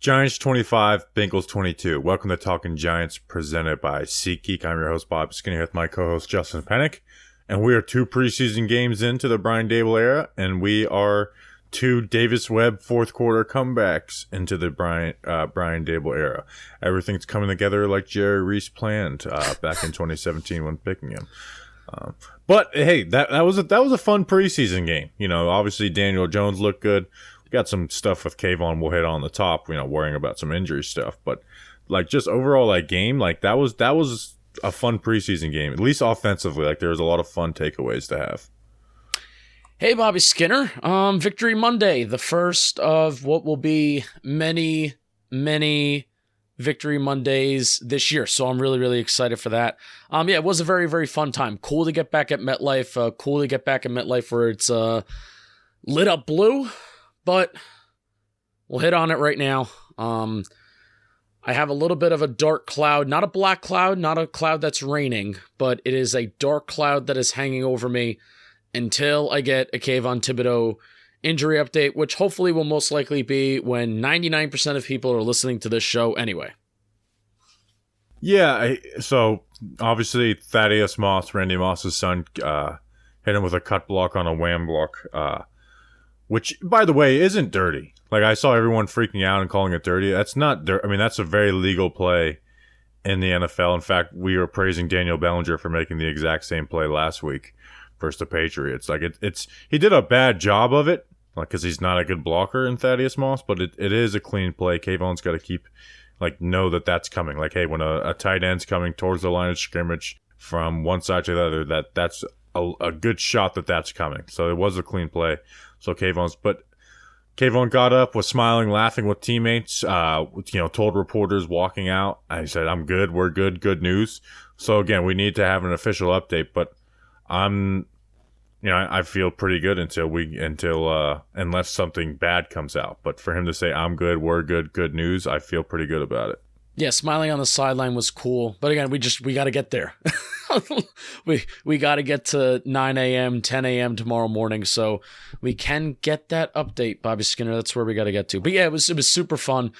Giants 25, Bengals 22. Welcome to Talking Giants, presented by SeatGeek. I'm your host, Bob Skinny, with my co-host, Justin Pennick. And we are 2 preseason games into the Brian Daboll era, and we are 2 Davis Webb fourth quarter comebacks into the Brian Daboll era. Everything's coming together like Jerry Reese planned back in 2017 when picking him. But hey, that was a fun preseason game. You know, obviously Daniel Jones looked good. Got some stuff with Kayvon we'll hit on the top, worrying about some injury stuff. But like just overall that game, like that was a fun preseason game, at least offensively. Like there was a lot of fun takeaways to have. Hey, Bobby Skinner. Victory Monday, the first of what will be many, many Victory Mondays this year. So I'm really, really excited for that. It was a very, very fun time. Cool to get back at MetLife. Where it's lit up blue. But we'll hit on it right now. I have a little bit of a dark cloud, not a black cloud, not a cloud that's raining, but it is a dark cloud that is hanging over me until I get a Kayvon Thibodeau injury update, which hopefully will most likely be when 99% of people are listening to this show anyway. Yeah, so obviously Thaddeus Moss, Randy Moss's son, hit him with a cut block on a wham block, which, by the way, isn't dirty. Like, I saw everyone freaking out and calling it dirty. That's not dirty. I mean, that's a very legal play in the NFL. In fact, we were praising Daniel Bellinger for making the exact same play last week versus the Patriots. Like, he did a bad job of it, like, because he's not a good blocker in Thaddeus Moss, but it is a clean play. Kayvon's got to know that that's coming. Like, hey, when a tight end's coming towards the line of scrimmage from one side to the other, that's a good shot that's coming. So it was a clean play. So Kayvon got up, was smiling, laughing with teammates, told reporters walking out. I said, I'm good. We're good. Good news. So again, we need to have an official update, but I feel pretty good unless something bad comes out. But for him to say, I'm good, we're good, good news, I feel pretty good about it. Yeah, smiling on the sideline was cool. But again, we got to get there. we got to get to 9 a.m., 10 a.m. tomorrow morning so we can get that update, Bobby Skinner. That's where we got to get to. But yeah, it was super fun.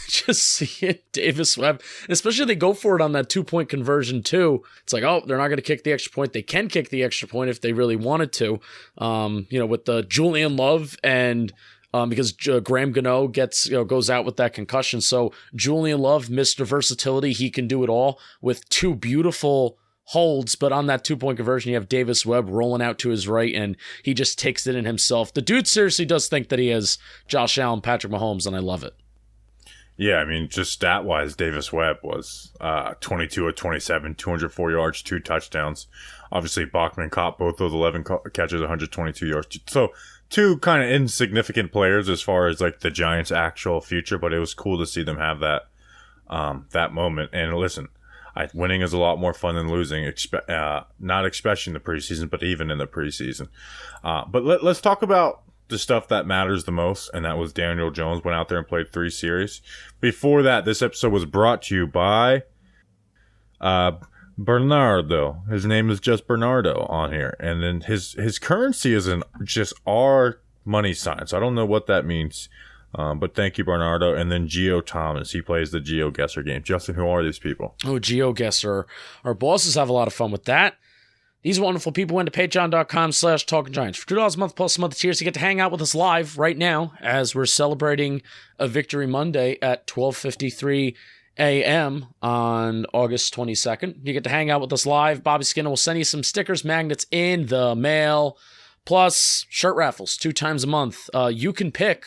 Just seeing Davis Webb, especially they go for it on that 2-point conversion too. It's like, oh, they're not going to kick the extra point. They can kick the extra point if they really wanted to. With the Julian Love and because Graham Gano goes out with that concussion. So Julian Love, Mr. Versatility, he can do it all with 2 beautiful holds. But on that 2-point conversion, you have Davis Webb rolling out to his right, and he just takes it in himself. The dude seriously does think that he has Josh Allen, Patrick Mahomes, and I love it. Yeah, I mean, just stat-wise, Davis Webb was 22 of 27, 204 yards, 2 touchdowns. Obviously, Bachman caught both those 11 catches, 122 yards. So 2 kind of insignificant players as far as like the Giants' actual future, but it was cool to see them have that moment. And listen, winning is a lot more fun than losing, not especially in the preseason, but even in the preseason. But let's talk about the stuff that matters the most, and that was Daniel Jones went out there and played 3 series. Before that, this episode was brought to you by Bernardo. His name is just Bernardo on here, and then his currency is just our money sign. So I don't know what that means, but thank you, Bernardo. And then Geo Thomas, he plays the Geo Guesser game. Justin, who are these people? Oh, Geo Guesser. Our bosses have a lot of fun with that. These wonderful people went to patreon.com/talkinggiants. For $2 a month plus some other tiers, you get to hang out with us live right now as we're celebrating a Victory Monday at 12:53 a.m. on August 22nd. You get to hang out with us live. Bobby Skinner will send you some stickers, magnets in the mail, plus shirt raffles 2 times a month. You can pick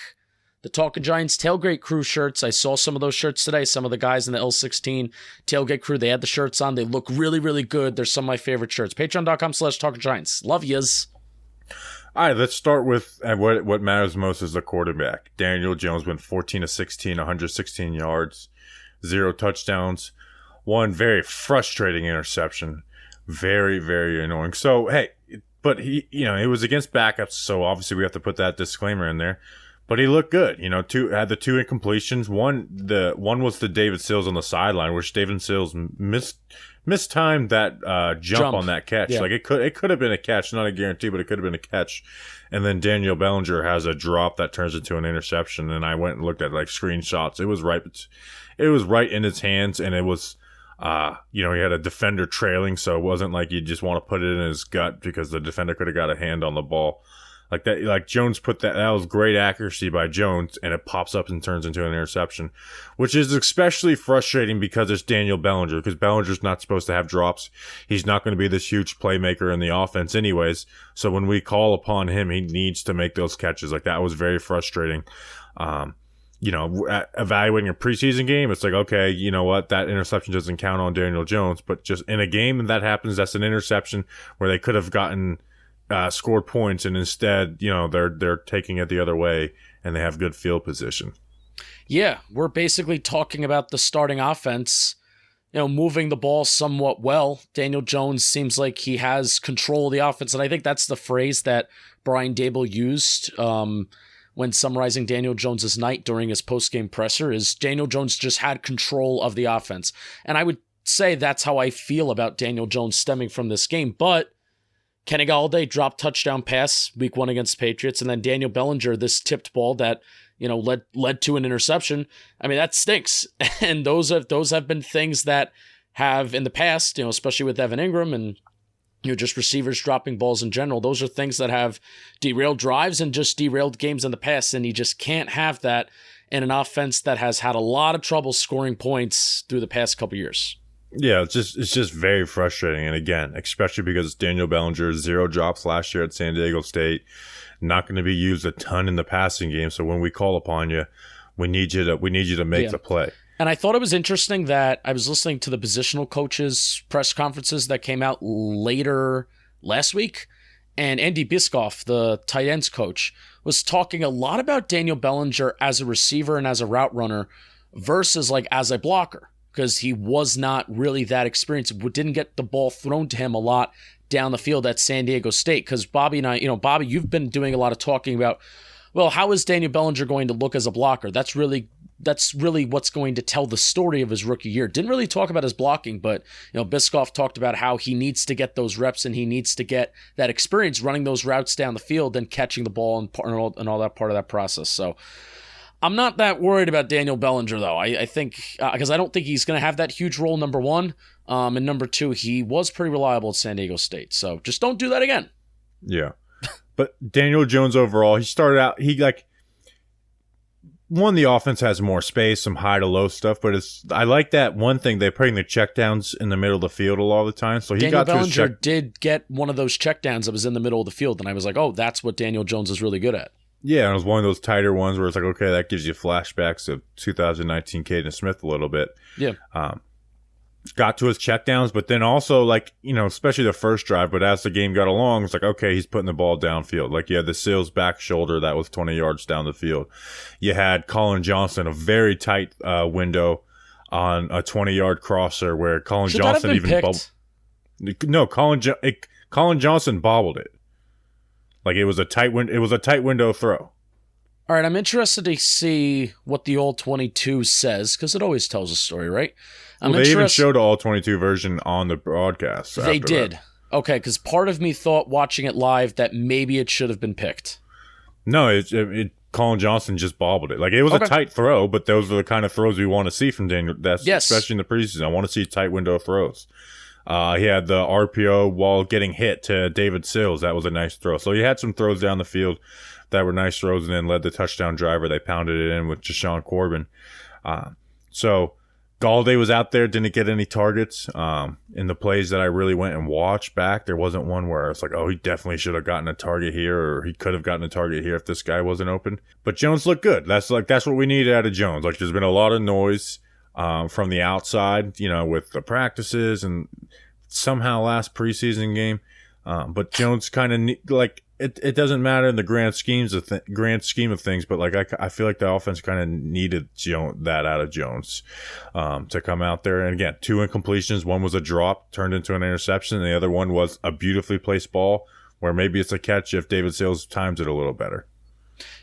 the Talking Giants Tailgate Crew shirts. I saw some of those shirts today. Some of the guys in the L16 Tailgate Crew, they had the shirts on. They look really, really good. They're some of my favorite shirts. Patreon.com/TalkingGiants. Love yous. All right, let's start with what matters most is the quarterback. Daniel Jones went 14 of 16, 116 yards, 0 touchdowns, 1 very frustrating interception. Very, very annoying. So, hey, but it was against backups, so obviously we have to put that disclaimer in there. But he looked good. Had the two incompletions. One was to David Sills on the sideline, which David Sills mistimed that jump on that catch. Yeah. Like it could have been a catch, not a guarantee, but it could have been a catch. And then Daniel Bellinger has a drop that turns into an interception. And I went and looked at like screenshots. It was right in his hands, and it was. He had a defender trailing, so it wasn't like you just want to put it in his gut because the defender could have got a hand on the ball. Like that, like Jones put that was great accuracy by Jones, and it pops up and turns into an interception, which is especially frustrating because it's Daniel Bellinger, because Bellinger's not supposed to have drops. He's not going to be this huge playmaker in the offense anyways. So when we call upon him, he needs to make those catches. Like that was very frustrating. Evaluating a preseason game, it's like, okay, you know what, that interception doesn't count on Daniel Jones, but just in a game that happens, that's an interception where they could have gotten scored points, and instead, they're taking it the other way, and they have good field position. Yeah, we're basically talking about the starting offense, moving the ball somewhat well. Daniel Jones seems like he has control of the offense, and I think that's the phrase that Brian Daboll used when summarizing Daniel Jones's night during his post-game presser, is Daniel Jones just had control of the offense. And I would say that's how I feel about Daniel Jones stemming from this game, but Kenny Golladay dropped touchdown pass week 1 against Patriots, and then Daniel Bellinger, this tipped ball that, led to an interception. I mean, that stinks. And those have been things that have in the past, especially with Evan Ingram and just receivers dropping balls in general. Those are things that have derailed drives and just derailed games in the past, and you just can't have that in an offense that has had a lot of trouble scoring points through the past couple years. Yeah, it's just very frustrating. And again, especially because Daniel Bellinger, 0 drops last year at San Diego State, not going to be used a ton in the passing game. So when we call upon you, we need you to make the play. And I thought it was interesting that I was listening to the positional coaches' press conferences that came out later last week, and Andy Biscoff, the tight ends coach, was talking a lot about Daniel Bellinger as a receiver and as a route runner versus like as a blocker, because he was not really that experienced. Didn't get the ball thrown to him a lot down the field at San Diego State. Because Bobby and I, Bobby, you've been doing a lot of talking about, well, how is Daniel Bellinger going to look as a blocker? That's really what's going to tell the story of his rookie year. Didn't really talk about his blocking, but Biscoff talked about how he needs to get those reps and he needs to get that experience running those routes down the field and catching the ball and all that part of that process. So I'm not that worried about Daniel Bellinger, though. I think because I don't think he's going to have that huge role, number one. And number two, he was pretty reliable at San Diego State. So just don't do that again. Yeah. But Daniel Jones overall, he started out, the offense has more space, some high to low stuff, but I like that one thing, they're putting the checkdowns in the middle of the field a lot of the time. So Daniel Bellinger did get one of those checkdowns that was in the middle of the field, and I was like, oh, that's what Daniel Jones is really good at. Yeah, and it was one of those tighter ones where it's like, okay, that gives you flashbacks of 2019 Caden Smith a little bit. Yeah. Got to his checkdowns, but then also, especially the first drive, but as the game got along, it's like, okay, he's putting the ball downfield. Like, you had the Sills back shoulder that was 20 yards down the field. You had Colin Johnson, a very tight window on a 20-yard crosser where Colin Should Johnson that have been even picked? No, Colin Johnson bobbled it. Like, it was a tight window throw. All right, I'm interested to see what the All-22 says, because it always tells a story, right? They even showed the All-22 version on the broadcast. They did. That. Okay, because part of me thought watching it live that maybe it should have been picked. No, Colin Johnson just bobbled it. Like, it was a tight throw, but those are the kind of throws we want to see from Daniel. Especially in the preseason. I want to see tight window throws. He had the RPO while getting hit to David Sills. That was a nice throw. So he had some throws down the field that were nice throws, and then led the touchdown driver. They pounded it in with Jashawn Corbin. So Galladay was out there, didn't get any targets. In the plays that I really went and watched back, there wasn't one where it's like, oh, he definitely should have gotten a target here, or he could have gotten a target here if this guy wasn't open. But Jones looked good. That's what we needed out of Jones. Like, there's been a lot of noise from the outside, with the practices and somehow last preseason game. But Jones kind of it doesn't matter in the grand scheme of things, but I feel like the offense kind of needed that out of Jones to come out there. And again, 2 incompletions. One was a drop turned into an interception, and the other one was a beautifully placed ball where maybe it's a catch if David Sills times it a little better.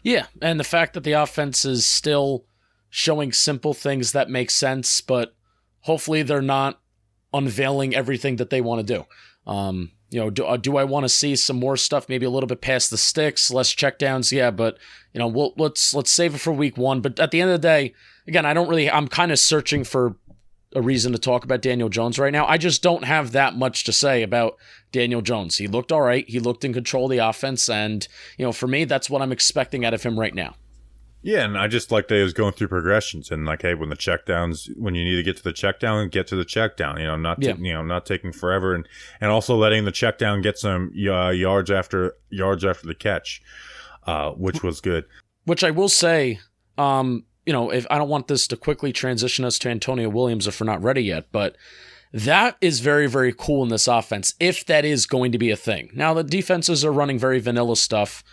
Yeah, and the fact that the offense is still showing simple things that make sense, but hopefully they're not unveiling everything that they want to do. Do I want to see some more stuff, maybe a little bit past the sticks, less checkdowns? Yeah, but let's save it for week 1. But at the end of the day, again, I'm kind of searching for a reason to talk about Daniel Jones right now. I just don't have that much to say about Daniel Jones. He looked all right. He looked in control of the offense. And, for me, that's what I'm expecting out of him right now. Yeah, and I just like that he was going through progressions and like, hey, when you need to get to the check down, get to the check down. Not taking forever, and also letting the check down get some yards after the catch, which was good. Which I will say, if I don't want this to quickly transition us to Antonio Williams if we're not ready yet, but that is very, very cool in this offense, if that is going to be a thing. Now, the defenses are running very vanilla stuff,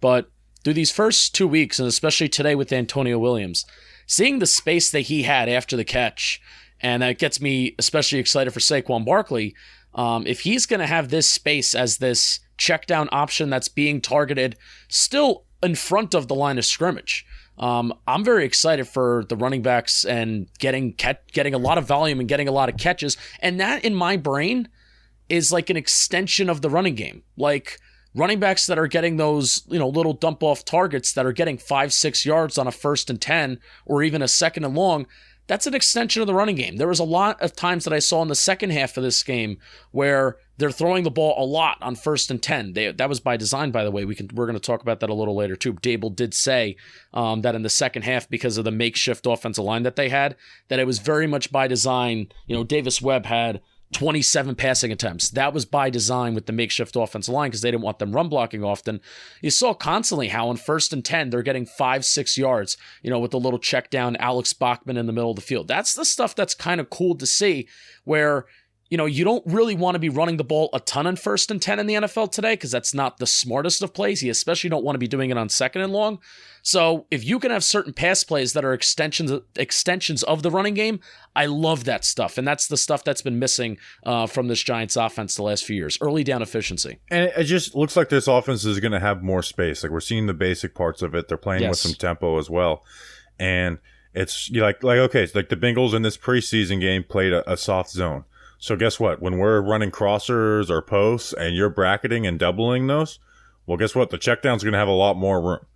but through these first 2 weeks, and especially today with Antonio Williams, seeing the space that he had after the catch, and that gets me especially excited for Saquon Barkley. If he's going to have this space as this check down option that's being targeted still in front of the line of scrimmage, I'm very excited for the running backs and getting a lot of volume and getting a lot of catches. And that, in my brain, is like an extension of the running game. Like running backs that are getting those, little dump off targets that are getting 5-6 yards on a 1st and 10 or even a 2nd and long. That's an extension of the running game. There was a lot of times that I saw in the second half of this game where they're throwing the ball a lot on 1st and 10. That was by design, by the way. We're going to talk about that a little later too. Daboll did say that in the second half, because of the makeshift offensive line that they had, that it was very much by design. Davis Webb had 27 passing attempts. That was by design with the makeshift offensive line because they didn't want them run blocking often. You saw constantly how on 1st and 10, they're getting 5-6 yards, with a little check down, Alex Bachman in the middle of the field. That's the stuff that's kind of cool to see where, you don't really want to be running the ball a ton on 1st and 10 in the NFL today because that's not the smartest of plays. You especially don't want to be doing it on 2nd and long. So if you can have certain pass plays that are extensions of the running game, I love that stuff. And that's the stuff that's been missing from this Giants offense the last few years. Early down efficiency. And it just looks like this offense is going to have more space. Like we're seeing the basic parts of it. They're playing with some tempo as well. And it's okay, it's like the Bengals in this preseason game played a soft zone. So guess what? When we're running crossers or posts and you're bracketing and doubling those, well, guess what? The checkdown's going to have a lot more room,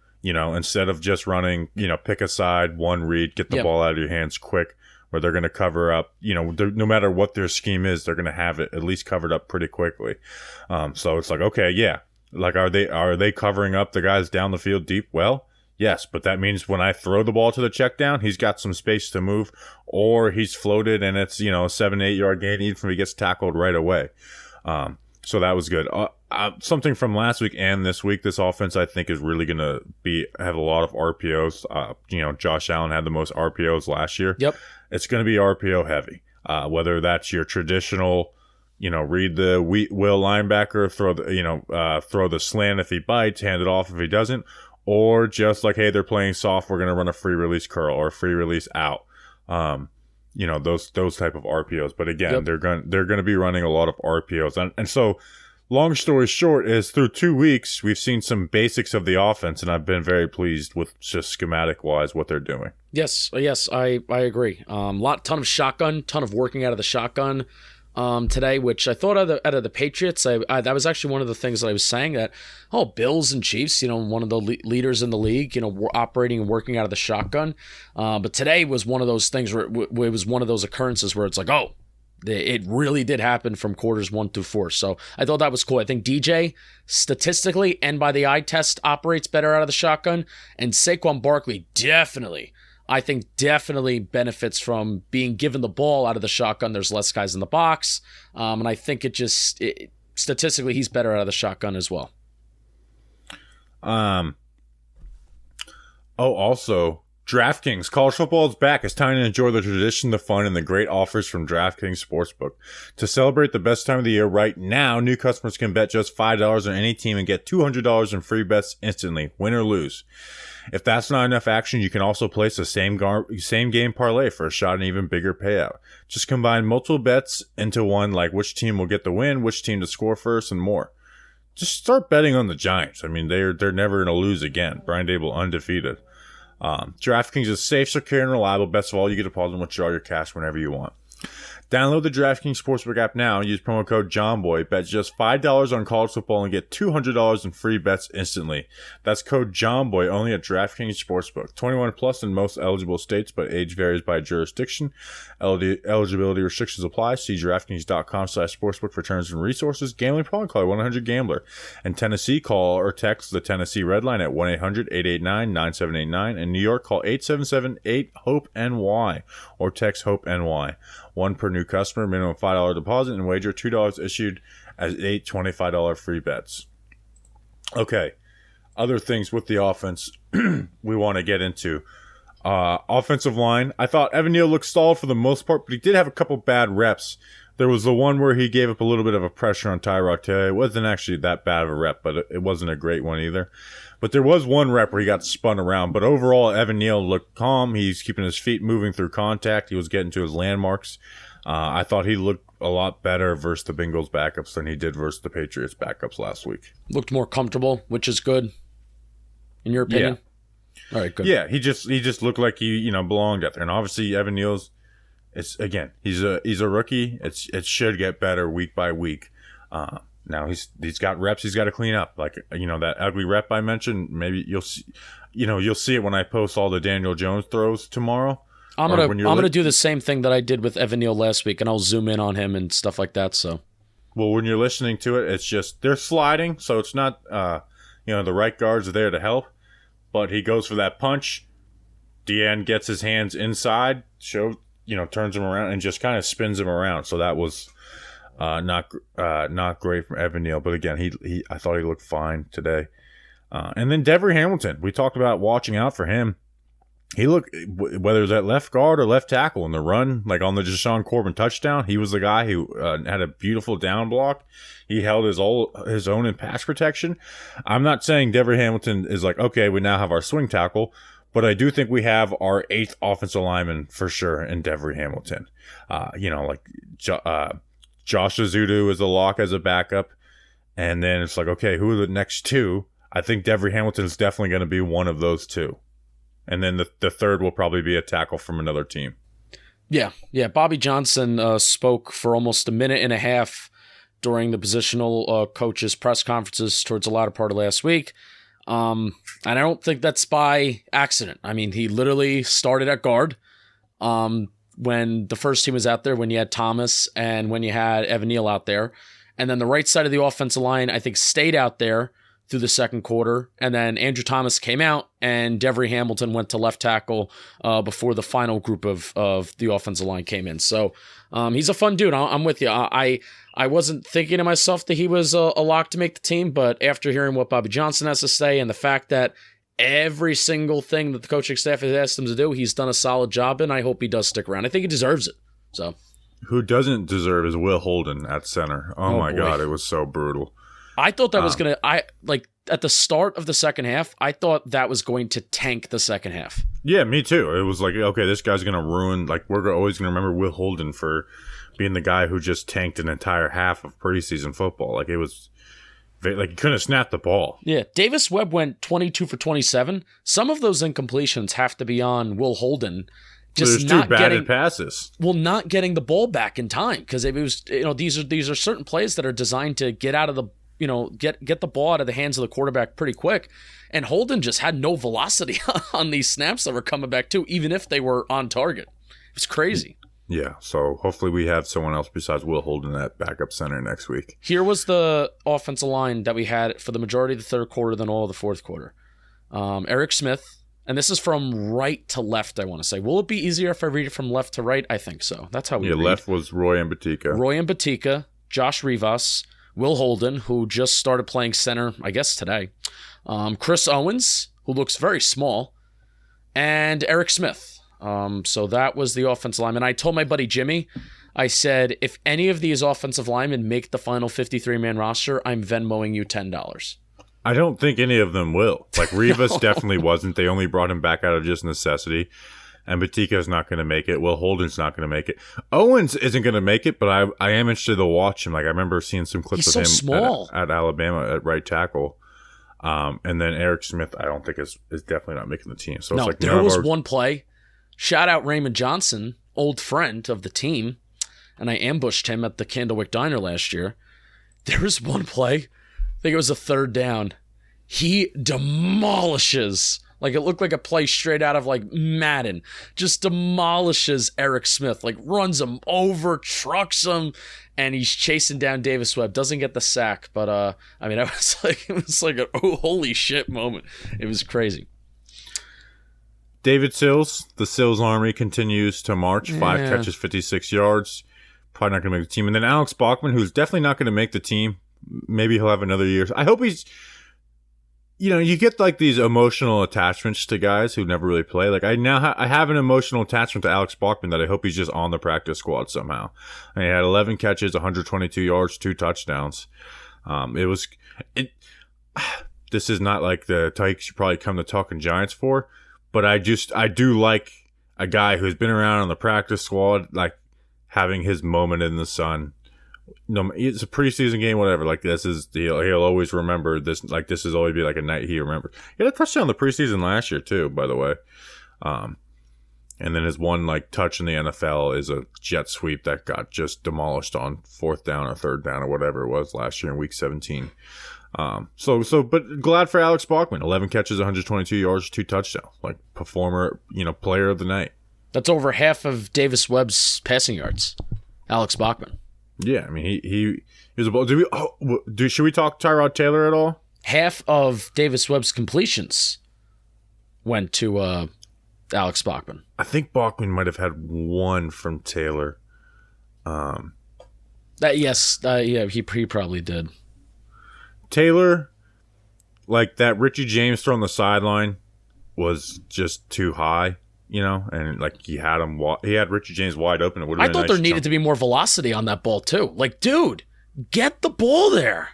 instead of just running, pick a side, one read, get the ball out of your hands quick, where they're going to cover up, no matter what their scheme is, they're going to have it at least covered up pretty quickly. So it's like, okay, yeah. Like, are they covering up the guys down the field deep? Well, yes, but that means when I throw the ball to the check down, he's got some space to move, or he's floated and it's, a 7-8 yard gain even if he gets tackled right away. So that was good. Something from last week and this week, this offense I think is really going to have a lot of RPOs. Josh Allen had the most RPOs last year. Yep. It's going to be RPO heavy, whether that's your traditional, read the will linebacker, throw the slant if he bites, hand it off if he doesn't. Or just like, hey, they're playing soft, we're going to run a free release curl or a free release out. Those type of RPOs. But again, they're going to be running a lot of RPOs. And so, long story short is through 2 weeks, we've seen some basics of the offense, and I've been very pleased with just schematic-wise what they're doing. Yes, I agree. Ton of shotgun, ton of working out of the shotgun today, which I thought out of the Patriots, that was actually one of the things that I was saying that, Bills and Chiefs, one of the leaders in the league, were operating and working out of the shotgun. But today was one of those things where it was one of those occurrences where it's like, it really did happen from quarters 1 through 4. So I thought that was cool. I think DJ statistically and by the eye test operates better out of the shotgun, and Saquon Barkley definitely benefits from being given the ball out of the shotgun. There's less guys in the box. And I think statistically, he's better out of the shotgun as well. Also, DraftKings. College football is back. It's time to enjoy the tradition, the fun, and the great offers from DraftKings Sportsbook. To celebrate the best time of the year right now, new customers can bet just $5 on any team and get $200 in free bets instantly, win or lose. If that's not enough action, you can also place a same game parlay for a shot at an even bigger payout. Just combine multiple bets into one, like which team will get the win, which team to score first, and more. just start betting on the Giants. I mean, they're never going to lose again. Brian Daboll undefeated. DraftKings is safe, secure, and reliable. Best of all, you get to deposit and withdraw your cash whenever you want. Download the DraftKings Sportsbook app now and use promo code JOHNBOY. Bet just $5 on college football and get $200 in free bets instantly. That's code JOHNBOY only at DraftKings Sportsbook. 21 plus in most eligible states, but age varies by jurisdiction. Eligibility restrictions apply. See DraftKings.com/sportsbook for terms and resources. Gambling problem? Call 1-800-GAMBLER. In Tennessee, call or text the Tennessee Redline at 1-800-889-9789. In New York, call 877-8-HOPE-NY or text HOPE-NY. One per new customer, minimum $5 deposit, and wager $2 issued as 8 $25 free bets. Okay, other things with the offense we want to get into. Offensive line, I thought Evan Neal looked stalled for the most part, but he did have a couple bad reps. There was the one where he gave up a little bit of a pressure on Tyrod Taylor. It wasn't actually that bad of a rep, but it wasn't a great one either. But there was one rep where he got spun around. But overall, Evan Neal looked calm. He's keeping his feet moving through contact. He was getting to his landmarks. I thought he looked a lot better versus the Bengals backups than he did versus the Patriots backups last week. Looked more comfortable, which is good, in your opinion? Yeah. All right, good. Yeah, he just looked like he belonged out there. And obviously, Evan Neal's, he's a rookie. It should get better week by week. Now he's got reps he's got to clean up. Like, that ugly rep I mentioned, maybe you'll see it when I post all the Daniel Jones throws tomorrow. I'm gonna do the same thing that I did with Evan Neal last week, and I'll zoom in on him and stuff like that. So, well, when you're listening to it, it's just they're sliding, so it's not the right guards are there to help, but he goes for that punch. Deanne gets his hands inside, turns him around and just kind of spins him around. So that was not great from Evan Neal, but again, I thought he looked fine today. And then Devery Hamilton, we talked about watching out for him. He looked, whether it was at left guard or left tackle in the run, like on the Deshaun Corbin touchdown, he was the guy who had a beautiful down block. He held his own in pass protection. I'm not saying Devery Hamilton is like, okay, we now have our swing tackle, but I do think we have our 8th offensive lineman for sure in Devery Hamilton. Josh Azudu is a lock as a backup. And then it's like, okay, who are the next two? I think Devery Hamilton is definitely going to be one of those two. And then the third will probably be a tackle from another team. Yeah. Bobby Johnson spoke for almost a minute and a half during the positional coaches' press conferences towards the latter part of last week. And I don't think that's by accident. I mean, he literally started at guard when the first team was out there, when you had Thomas and when you had Evan Neal out there. And then the right side of the offensive line, I think, stayed out there through the second quarter, and then Andrew Thomas came out, and Devery Hamilton went to left tackle before the final group of the offensive line came in. So he's a fun dude. I'm with you. I wasn't thinking to myself that he was a lock to make the team, but after hearing what Bobby Johnson has to say and the fact that every single thing that the coaching staff has asked him to do, he's done a solid job in, I hope he does stick around. I think he deserves it. So, who doesn't deserve is Will Holden at center. Oh my boy. God, it was so brutal. I thought that was going to, at the start of the second half, I thought that was going to tank the second half. Yeah, me too. It was like, okay, this guy's going to ruin, we're always going to remember Will Holden for being the guy who just tanked an entire half of preseason football. It was, he couldn't have snapped the ball. Yeah, Davis Webb went 22 for 27. Some of those incompletions have to be on Will Holden. Just not getting passes. Well, not getting the ball back in time, because it was, these are certain plays that are designed to get out of the, get the ball out of the hands of the quarterback pretty quick. And Holden just had no velocity on these snaps that were coming back too, even if they were on target. It was crazy. Yeah, so hopefully we have someone else besides Will Holden at backup center next week. Here was the offensive line that we had for the majority of the third quarter, then all of the fourth quarter. Eric Smith, and this is from right to left, I want to say. Will it be easier if I read it from left to right? I think so. That's how we read. Left was Roy Mbatika, Josh Rivas, Will Holden, who just started playing center, I guess today. Chris Owens, who looks very small, and Eric Smith. So that was the offensive lineman. I told my buddy Jimmy, I said, if any of these offensive linemen make the final 53-man roster, I'm Venmoing you $10. I don't think any of them will. Rivas definitely wasn't. They only brought him back out of just necessity. and Batika's not going to make it. Will Holden's not going to make it. Owens isn't going to make it, but I am interested to watch him. Like I remember seeing some clips of him small. At Alabama at right tackle. And then Eric Smith, I don't think is definitely not making the team. So no, it's like there was one play. Shout out Raymond Johnson, old friend of the team, and I ambushed him at the Candlewick Diner last year. There was one play, I think it was a third down. He demolishes, like it looked like a play straight out of like Madden, just demolishes Eric Smith, like runs him over, trucks him, and he's chasing down Davis Webb. Doesn't get the sack, but I mean, it was like a oh, holy shit moment. It was crazy. David Sills, the Sills Army continues to march. 5 catches, 56 yards. Probably not going to make the team. And then Alex Bachman, who's definitely not going to make the team. Maybe he'll have another year. I hope he's, you get like these emotional attachments to guys who never really play. Like I have an emotional attachment to Alex Bachman that I hope he's just on the practice squad somehow. And he had 11 catches, 122 yards, 2 touchdowns. This is not like the Tykes you probably come to Talking Giants for, but I do like a guy who's been around on the practice squad, like having his moment in the sun. It's a preseason game, whatever. Like he'll always remember this. Like this is always be like a night he remembers. He had a touchdown in the preseason last year too, by the way. And then his one like touch in the NFL is a jet sweep that got just demolished on 4th down or 3rd down or whatever it was last year in Week 17. But glad for Alex Bachman. 11 catches, 122 yards, 2 touchdowns. Like performer, player of the night. That's over half of Davis Webb's passing yards. Alex Bachman. Yeah, I mean he was a ball. Should we talk Tyrod Taylor at all? Half of Davis Webb's completions went to Alex Bachman. I think Bachman might have had one from Taylor. He probably did. Taylor, like that Richie James throw on the sideline was just too high. And like he had Richie James wide open. It would have been I thought there needed to be more velocity on that ball too. Like, dude, get the ball there.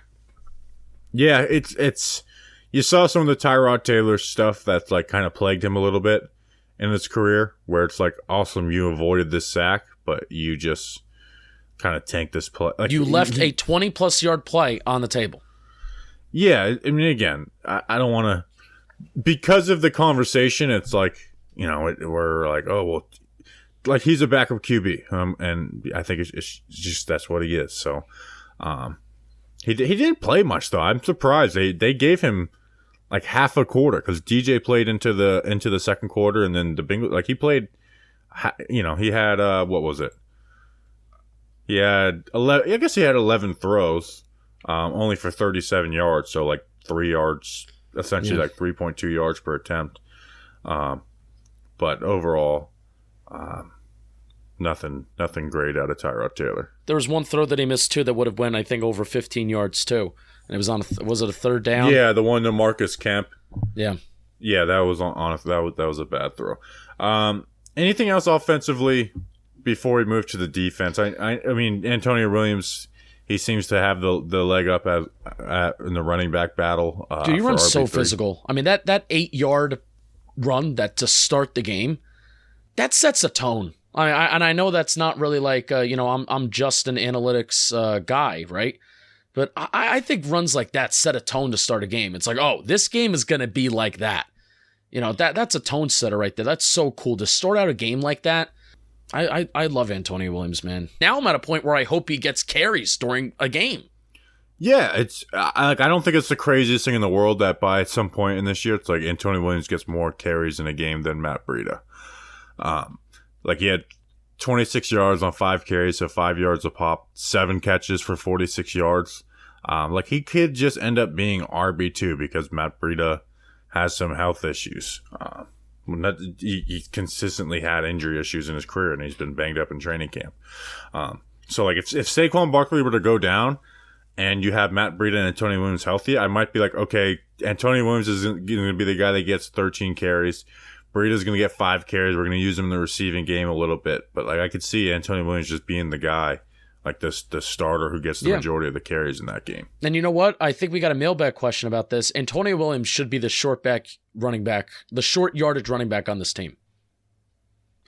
Yeah, it's you saw some of the Tyrod Taylor stuff that's like kind of plagued him a little bit in his career, where it's like, awesome, you avoided this sack, but you just kind of tanked this play. Like, you left a 20+ yard play on the table. Yeah, I mean, again, I don't want to, because of the conversation, it's like, we're like, oh, well, like he's a backup QB. And I think it's just, that's what he is. So, he didn't play much though. I'm surprised they gave him like half a quarter because DJ played into the second quarter, and then the Bengals, like he played, he had, what was it? He had 11, I guess he had 11 throws, only for 37 yards. So like 3 yards, essentially like 3.2 yards per attempt. But overall, nothing great out of Tyrod Taylor. There was one throw that he missed too that would have went, I think, over 15 yards too, and it was on. Was it a 3rd down? Yeah, the one to Marcus Kemp. Yeah, that was on. That was a bad throw. Anything else offensively before we move to the defense? I mean, Antonio Williams, he seems to have the leg up in the running back battle. Dude, you run so physical. I mean, that 8-yard run that to start the game, that sets a tone. I know that's not really like I'm just an analytics guy, right? But I think runs like that set a tone to start a game. It's like, oh, this game is gonna be like that. That's a tone setter right there. That's so cool to start out a game like that. I love Antonio Williams, man. Now I'm at a point where I hope he gets carries during a game. Yeah, it's I don't think it's the craziest thing in the world that by some point in this year, it's like Antonio Williams gets more carries in a game than Matt Breida. Like he had 26 yards on 5 carries, so 5 yards a pop, 7 catches for 46 yards. Like he could just end up being RB2 because Matt Breida has some health issues. He consistently had injury issues in his career, and he's been banged up in training camp. So like if Saquon Barkley were to go down, and you have Matt Breida and Antonio Williams healthy, I might be like, okay, Antonio Williams is going to be the guy that gets 13 carries. Breida's going to get 5 carries. We're going to use him in the receiving game a little bit. But like I could see Antonio Williams just being the guy, like the starter who gets the majority of the carries in that game. And you know what? I think we got a mailbag question about this. Antonio Williams should be the short yardage running back on this team.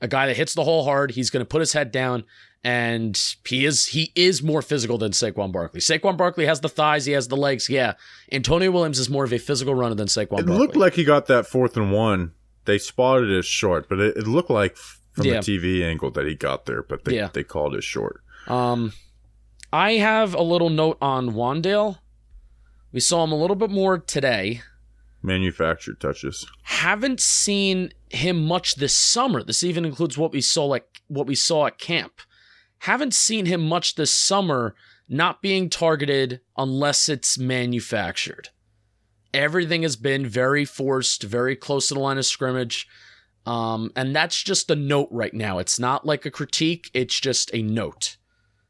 A guy that hits the hole hard. He's going to put his head down, and he is more physical than Saquon Barkley. Saquon Barkley has the thighs. He has the legs. Yeah. Antonio Williams is more of a physical runner than Saquon Barkley. It looked like he got that 4th and 1. They spotted it short, but it looked like from the TV angle that he got there, but they called it short. I have a little note on Wan'Dale. We saw him a little bit more today. Manufactured touches. Haven't seen him much this summer. This even includes what we saw at camp. Haven't seen him much this summer, not being targeted unless it's manufactured. Everything has been very forced, very close to the line of scrimmage. And that's just a note right now. It's not like a critique. It's just a note.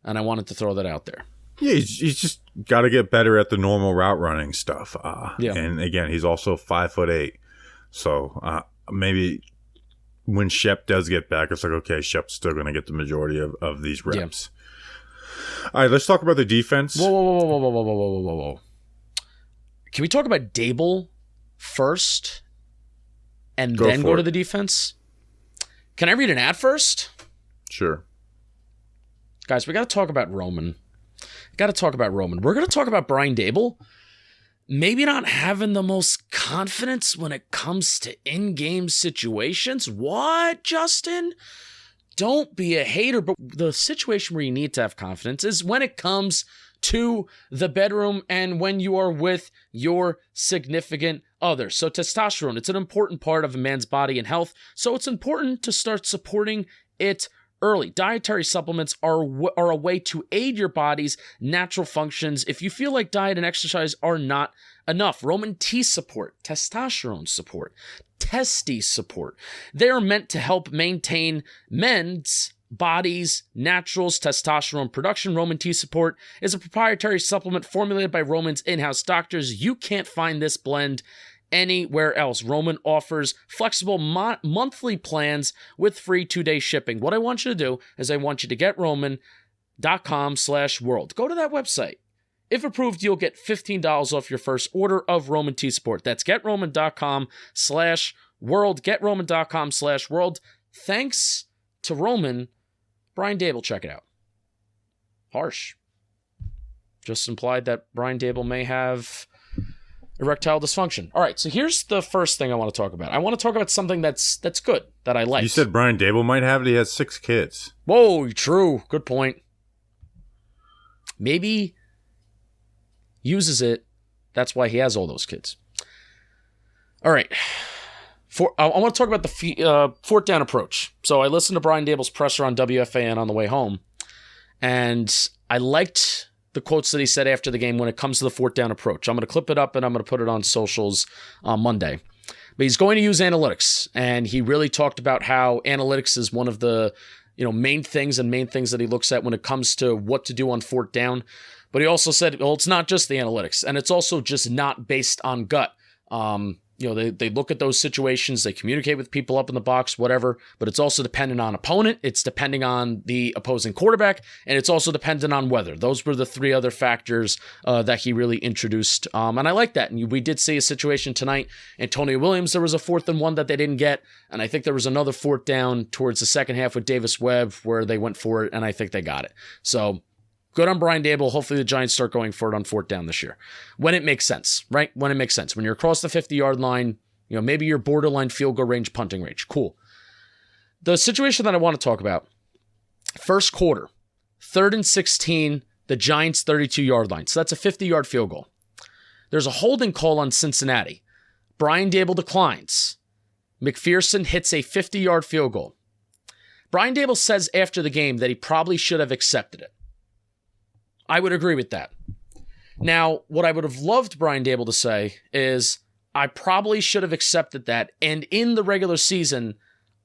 And I wanted to throw that out there. Yeah, he's just got to get better at the normal route running stuff. And again, he's also 5'8". So maybe when Shep does get back, it's like, okay, Shep's still going to get the majority of these reps. Yeah. All right, let's talk about the defense. Whoa. Can we talk about Daboll first and then go to the defense? Can I read an ad first? Sure. Guys, we got to talk about Roman. We're going to talk about Brian Daboll. Maybe not having the most confidence when it comes to in-game situations. What, Justin? Don't be a hater, but the situation where you need to have confidence is when it comes to the bedroom and when you are with your significant other. So testosterone, it's an important part of a man's body and health, so it's important to start supporting it early. Dietary supplements are a way to aid your body's natural functions if you feel like diet and exercise are not enough. Roman T support, testosterone support, testy support. They are meant to help maintain men's body's naturals testosterone production. Roman T support is a proprietary supplement formulated by Roman's in-house doctors. You can't find this blend anywhere else. Roman offers flexible monthly plans with free 2-day shipping. What I want you to do is I want you to get roman.com/world. Go to that website. If approved, you'll get $15 off your first order of Roman T support. That's getroman.com/world. Getroman.com/world. Thanks to Roman. Brian Daboll, check it out. Harsh. Just implied that Brian Daboll may have erectile dysfunction. All right, so here's the first thing I want to talk about. I want to talk about something that's good, that I like. You said Brian Daboll might have it. He has 6 kids. Whoa, true. Good point. Maybe uses it. That's why he has all those kids. All right. I want to talk about the 4th down approach. So I listened to Brian Daboll's presser on WFAN on the way home, and I liked the quotes that he said after the game when it comes to the 4th down approach. I'm going to clip it up and I'm going to put it on socials on Monday. But he's going to use analytics, and he really talked about how analytics is one of the main things that he looks at when it comes to what to do on 4th down. But he also said, well, it's not just the analytics, and it's also just not based on gut. They look at those situations, they communicate with people up in the box, whatever, but it's also dependent on opponent, it's depending on the opposing quarterback, and it's also dependent on weather. Those were the 3 other factors that he really introduced, and I like that. And we did see a situation tonight. Antonio Williams, there was a 4th and 1 that they didn't get, and I think there was another 4th down towards the second half with Davis Webb where they went for it, and I think they got it. So good on Brian Daboll. Hopefully the Giants start going for it on 4th down this year. When it makes sense, right? When it makes sense. When you're across the 50-yard line, maybe you're borderline field goal range, punting range. Cool. The situation that I want to talk about, first quarter, 3rd and 16, the Giants' 32-yard line. So that's a 50-yard field goal. There's a holding call on Cincinnati. Brian Daboll declines. McPherson hits a 50-yard field goal. Brian Daboll says after the game that he probably should have accepted it. I would agree with that. Now, what I would have loved Brian Daboll to say is, I probably should have accepted that, and in the regular season,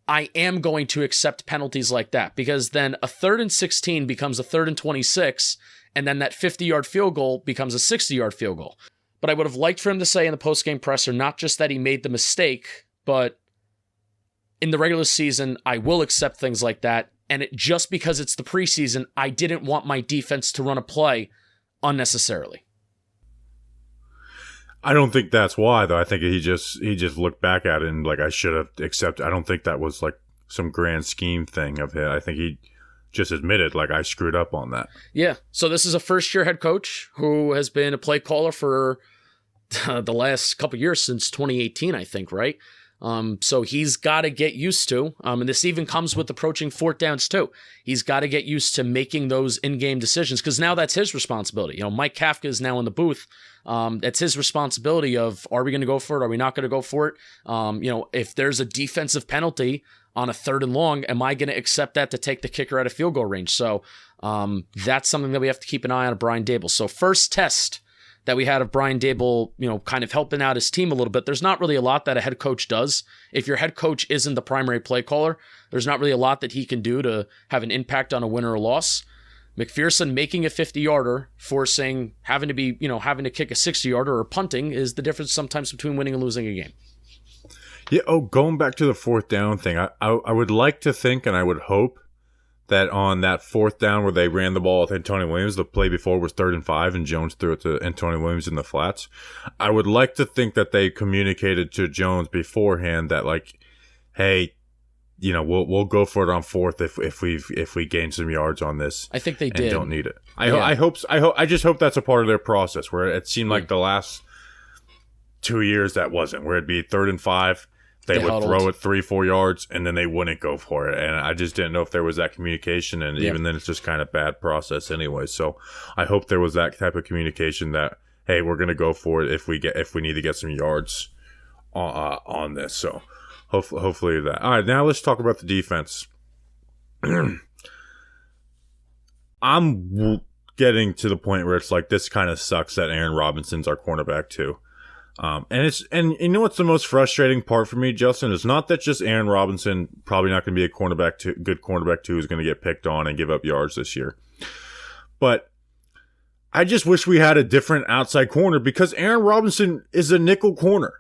I am going to accept penalties like that, because then a 3rd and 16 becomes a 3rd and 26, and then that 50-yard field goal becomes a 60-yard field goal. But I would have liked for him to say in the post-game presser, not just that he made the mistake, but in the regular season, I will accept things like that. And just because it's the preseason, I didn't want my defense to run a play unnecessarily. I don't think that's why, though. I think he just looked back at it and I should have accepted. I don't think that was some grand scheme thing of it. I think he just admitted, like, I screwed up on that. Yeah. So this is a first-year head coach who has been a play caller for the last couple of years, since 2018, I think, right? So he's got to get used to, and this even comes with approaching fourth downs too. He's got to get used to making those in-game decisions, because now that's his responsibility. You know, Mike Kafka is now in the booth. It's his responsibility of, are we going to go for it? Are we not going to go for it? You know, if there's a defensive penalty on a 3rd and long, am I going to accept that to take the kicker out of field goal range? So that's something that we have to keep an eye on of Brian Daboll. So first test that we had of Brian Daboll, you know, kind of helping out his team a little bit. There's not really a lot that a head coach does. If your head coach isn't the primary play caller, there's not really a lot that he can do to have an impact on a win or a loss. McPherson making a 50-yarder, forcing having to kick a 60-yarder or punting is the difference sometimes between winning and losing a game. Yeah. Oh, going back to the fourth down thing, I would like to think, and I would hope, that on that fourth down where they ran the ball with Antonio Williams, the play before was 3rd and 5, and Jones threw it to Antonio Williams in the flats. I would like to think that they communicated to Jones beforehand that, like, hey, you know, we'll go for it on 4th if we gain some yards on this. I think they did. Don't need it. I just hope that's a part of their process, where it seemed like the last 2 years that wasn't, where it'd be 3rd and 5. They would huddled. Throw it 3-4 yards, and then they wouldn't go for it. And I just didn't know if there was that communication. And even then, it's just kind of bad process anyway. So I hope there was that type of communication that, hey, we're going to go for it if we need to get some yards on this. So hopefully that. All right, now let's talk about the defense. I'm getting to the point where it's like, this kind of sucks that Aaron Robinson's our cornerback too. And you know what's the most frustrating part for me, Justin? It's not that just Aaron Robinson probably not going to be a good cornerback two, who's going to get picked on and give up yards this year. But I just wish we had a different outside corner, because Aaron Robinson is a nickel corner.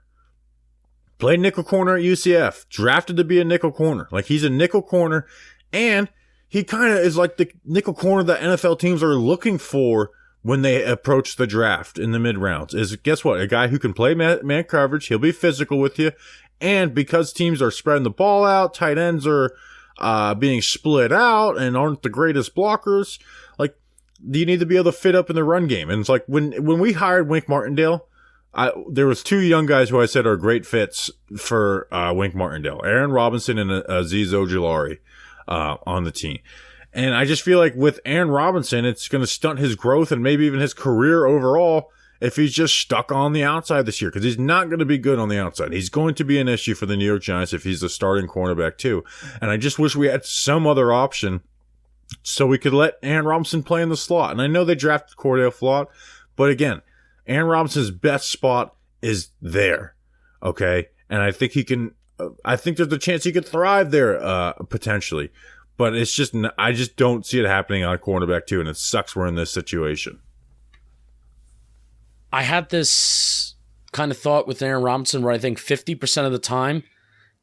Played nickel corner at UCF, drafted to be a nickel corner. Like, he's a nickel corner, and he kind of is like the nickel corner that NFL teams are looking for when they approach the draft in the mid-rounds. Is, guess what? A guy who can play man coverage, he'll be physical with you, and because teams are spreading the ball out, tight ends are being split out and aren't the greatest blockers, like, you need to be able to fit up in the run game. And it's like, when we hired Wink Martindale, there was 2 young guys who I said are great fits for Wink Martindale, Aaron Robinson and Azeez Ojulari on the team. And I just feel like with Aaron Robinson, it's going to stunt his growth and maybe even his career overall if he's just stuck on the outside this year, because he's not going to be good on the outside. He's going to be an issue for the New York Giants if he's the starting cornerback too. And I just wish we had some other option so we could let Aaron Robinson play in the slot. And I know they drafted Cordell Flott, but again, Aaron Robinson's best spot is there, okay? And I think I think there's a chance he could thrive there potentially. But it's just, I just don't see it happening on cornerback too, and it sucks we're in this situation. I had this kind of thought with Aaron Robinson where I think 50% of the time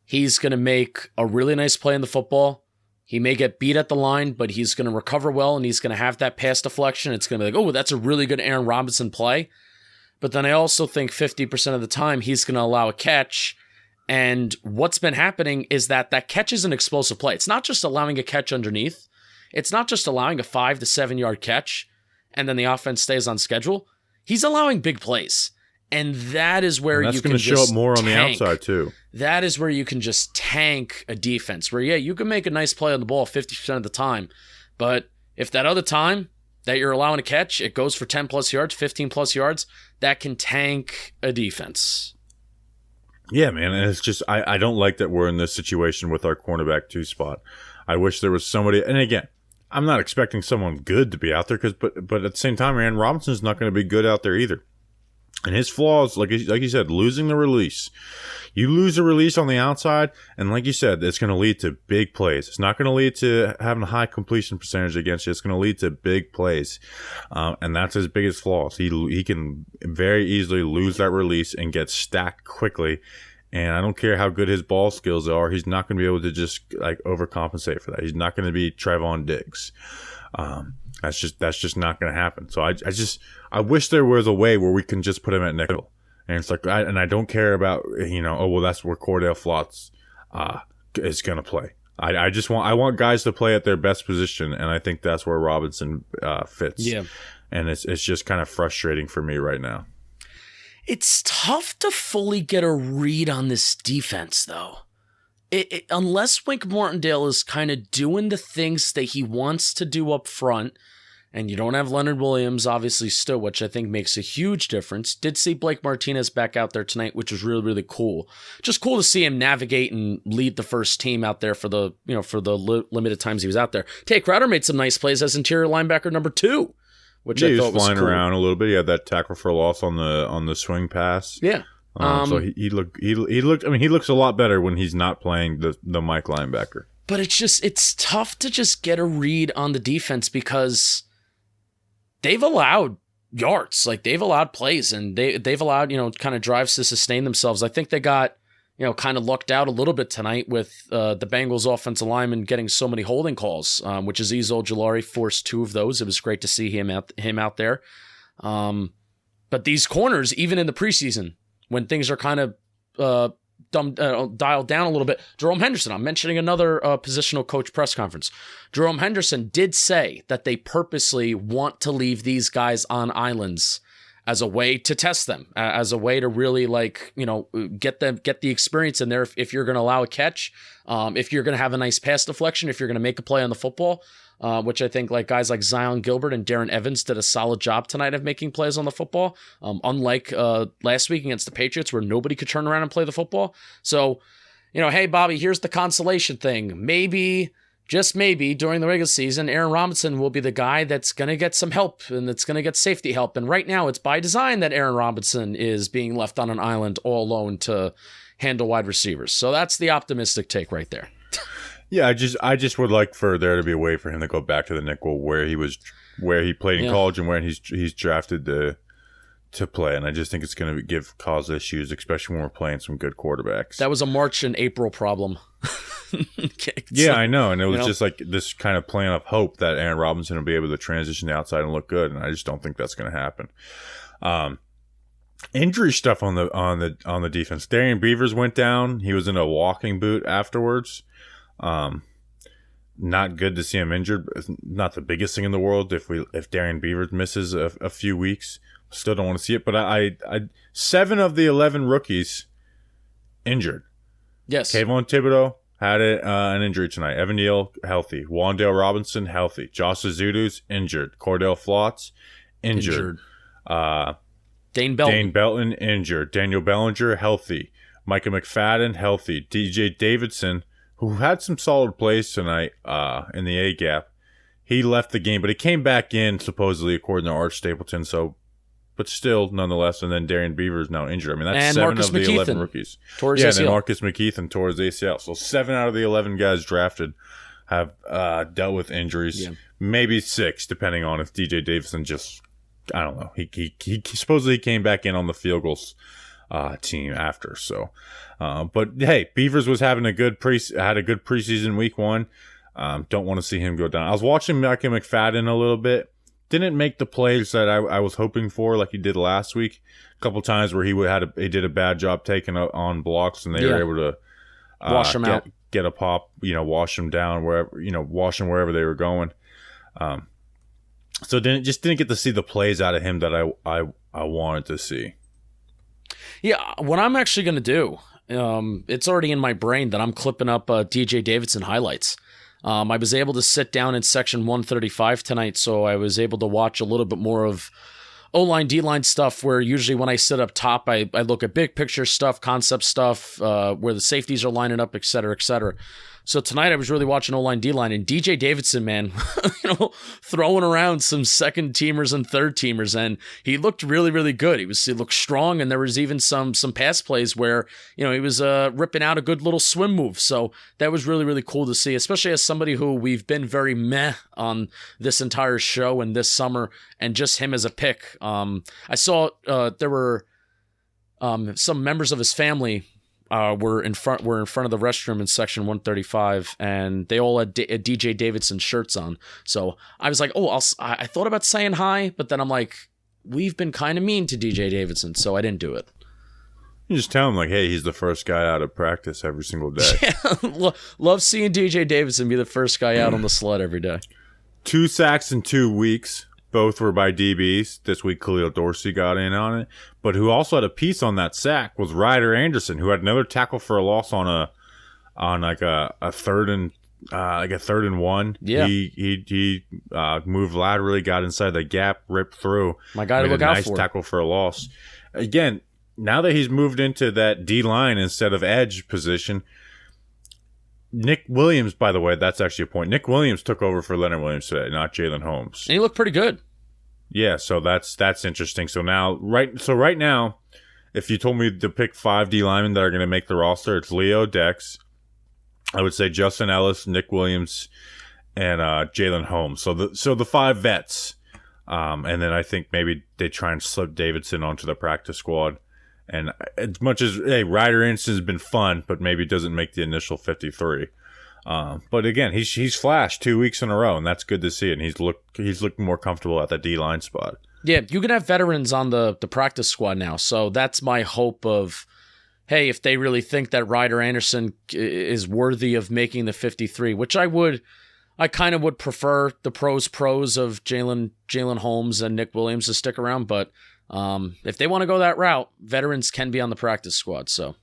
he's going to make a really nice play in the football. He may get beat at the line, but he's going to recover well, and he's going to have that pass deflection. It's going to be like, oh, that's a really good Aaron Robinson play. But then I also think 50% of the time he's going to allow a catch. And what's been happening is that catch is an explosive play. It's not just allowing a catch underneath. It's not just allowing a 5 to 7 yard catch and then the offense stays on schedule. He's allowing big plays. And that is where you can just show up more on the outside too. That is where you can just tank a defense where, you can make a nice play on the ball 50% of the time. But if that other time that you're allowing a catch, it goes for 10 plus yards, 15 plus yards, that can tank a defense. Yeah, man, and it's just, I don't like that we're in this situation with our cornerback 2 spot. I wish there was somebody, and again, I'm not expecting someone good to be out there, but at the same time, Aaron Robinson's not going to be good out there either. And his flaws, like you said, losing the release. You lose the release on the outside, and like you said, it's going to lead to big plays. It's not going to lead to having a high completion percentage against you. It's going to lead to big plays, and that's his biggest flaws. He can very easily lose that release and get stacked quickly. And I don't care how good his ball skills are, he's not going to be able to just like overcompensate for that. He's not going to be Trevon Diggs. That's just not going to happen. So I wish there was a way where we can just put him at nickel. And it's like, I don't care about, that's where Cordell Flott is going to play. I want guys to play at their best position, and I think that's where Robinson fits. Yeah. And it's just kind of frustrating for me right now. It's tough to fully get a read on this defense, though. Unless Wink Martindale is kind of doing the things that he wants to do up front, and you don't have Leonard Williams, obviously, still, which I think makes a huge difference. Did see Blake Martinez back out there tonight, which was really, really cool. Just cool to see him navigate and lead the first team out there for the limited times he was out there. Tay Crowder made some nice plays as interior linebacker number 2, which I thought was cool. He was flying around a little bit. He had that tackle for loss on the swing pass. Yeah. So he looked. I mean, he looks a lot better when he's not playing the Mike linebacker. But it's tough to just get a read on the defense because they've allowed yards, like they've allowed plays, and they've allowed kind of drives to sustain themselves. I think they got kind of lucked out a little bit tonight with the Bengals offensive lineman getting so many holding calls, which Azeez Ojulari forced 2 of those. It was great to see him out there. But these corners, even in the preseason, when things are kind of dialed down a little bit, Jerome Henderson, I'm mentioning another positional coach press conference. Jerome Henderson did say that they purposely want to leave these guys on islands as a way to test them, as a way to really get the experience in there. If you're going to allow a catch, if you're going to have a nice pass deflection, if you're going to make a play on the football, which I think guys like Zion Gilbert and Darren Evans did a solid job tonight of making plays on the football. Unlike last week against the Patriots where nobody could turn around and play the football. So, hey, Bobby, here's the consolation thing. Maybe, just maybe, during the regular season, Aaron Robinson will be the guy that's going to get some help and that's going to get safety help. And right now it's by design that Aaron Robinson is being left on an island all alone to handle wide receivers. So that's the optimistic take right there. Yeah, I just would like for there to be a way for him to go back to the nickel where he played in college and where he's drafted to play, and I just think it's going to cause issues, especially when we're playing some good quarterbacks. That was a March and April problem. I know, and it was just like this kind of playing up hope that Aaron Robinson will be able to transition the outside and look good, and I just don't think that's going to happen. Injury stuff on the defense. Darian Beavers went down. He was in a walking boot afterwards. Not good to see him injured. Not the biggest thing in the world if Darian Beavers misses a few weeks. Still don't want to see it, but I 7 of the 11 rookies injured. Yes. Kayvon Thibodeau had an injury tonight. Evan Neal healthy. Wandale Robinson healthy. Josh Azudu's injured. Cordell Flotz injured. Dane Belton injured. Daniel Bellinger healthy. Micah McFadden healthy. DJ Davidson, who had some solid plays tonight in the A-gap, he left the game, but he came back in supposedly according to Arch Stapleton. But still, nonetheless, and then Darian Beavers now injured. I mean, that's 7 Marcus of the 11 rookies. And then Marcus McKeithen tore his ACL. So 7 out of the 11 guys drafted have dealt with injuries. Yeah. Maybe 6, depending on if DJ Davidson just, I don't know. He supposedly came back in on the field goals team after. So, but hey, Beavers was having had a good preseason week 1. Don't want to see him go down. I was watching Micah McFadden a little bit. Didn't make the plays that I was hoping for, like he did last week. A couple times where he did a bad job taking on blocks, and they were able to wash him out, get a pop, wash him down wash him wherever they were going. So didn't get to see the plays out of him that I wanted to see. Yeah, what I'm actually going to do, it's already in my brain that I'm clipping up DJ Davidson highlights. I was able to sit down in section 135 tonight, so I was able to watch a little bit more of O-line, D-line stuff, where usually when I sit up top, I look at big picture stuff, concept stuff, where the safeties are lining up, et cetera, et cetera. So tonight I was really watching O-line, D-line, and DJ Davidson, man, throwing around some second teamers and third teamers, and he looked really, really good. He looked strong, and there was even some pass plays where, he was ripping out a good little swim move. So that was really, really cool to see, especially as somebody who we've been very meh on this entire show and this summer, and just him as a pick. I saw there were some members of his family were in front of the restroom in section 135, and they all had DJ Davidson shirts on. So I was like, I thought about saying hi, but then I'm like, we've been kind of mean to DJ Davidson, so I didn't do it. You just tell him, like, hey, he's the first guy out of practice every single day. Yeah, love seeing DJ Davidson be the first guy out on the sled every day. 2 sacks in 2 weeks. Both were by DBs. This week, Khalil Dorsey got in on it. But who also had a piece on that sack was Ryder Anderson, who had another tackle for a loss on a third and 1. Yeah. He moved laterally, got inside the gap, ripped through. My guy to look out for. Nice tackle for a loss. Again, now that he's moved into that D-line instead of edge position, Nick Williams, by the way, that's actually a point. Nick Williams took over for Leonard Williams today, not Jalen Holmes. And he looked pretty good. Yeah, so that's interesting. So right now, if you told me to pick 5 D linemen that are going to make the roster, it's Leo Dex. I would say Justin Ellis, Nick Williams, and Jalen Holmes. So the 5 vets, and then I think maybe they try and slip Davidson onto the practice squad. And as much as Ryder Anderson has been fun, but maybe doesn't make the initial 53. But again, he's flashed 2 weeks in a row, and that's good to see. And he's looking more comfortable at the D-line spot. Yeah, you can have veterans on the practice squad now. So that's my hope of, hey, if they really think that Ryder Anderson is worthy of making the 53, which I kind of would prefer the pros of Jalen Holmes and Nick Williams to stick around, but if they want to go that route, veterans can be on the practice squad. So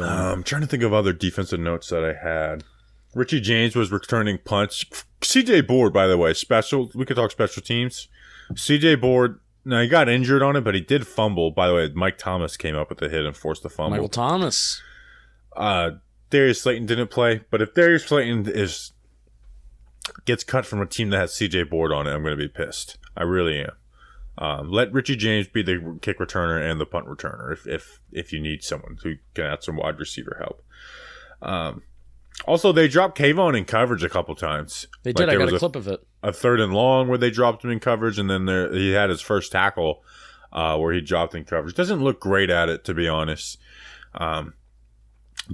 I'm trying to think of other defensive notes that I had. Richie James was returning punts. CJ Board, by the way, we could talk special teams. CJ Board, now he got injured on it, but he did fumble. By the way, Mike Thomas came up with the hit and forced the fumble. Michael Thomas. Darius Slayton didn't play, but if Darius Slayton gets cut from a team that has CJ Board on it, I'm going to be pissed. I really am. Let Richie James be the kick returner and the punt returner if you need someone who can add some wide receiver help. Also, they dropped Kayvon in coverage a couple times. They did. I got a clip of it. A 3rd and long where they dropped him in coverage, and then he had his first tackle where he dropped in coverage. Doesn't look great at it, to be honest. But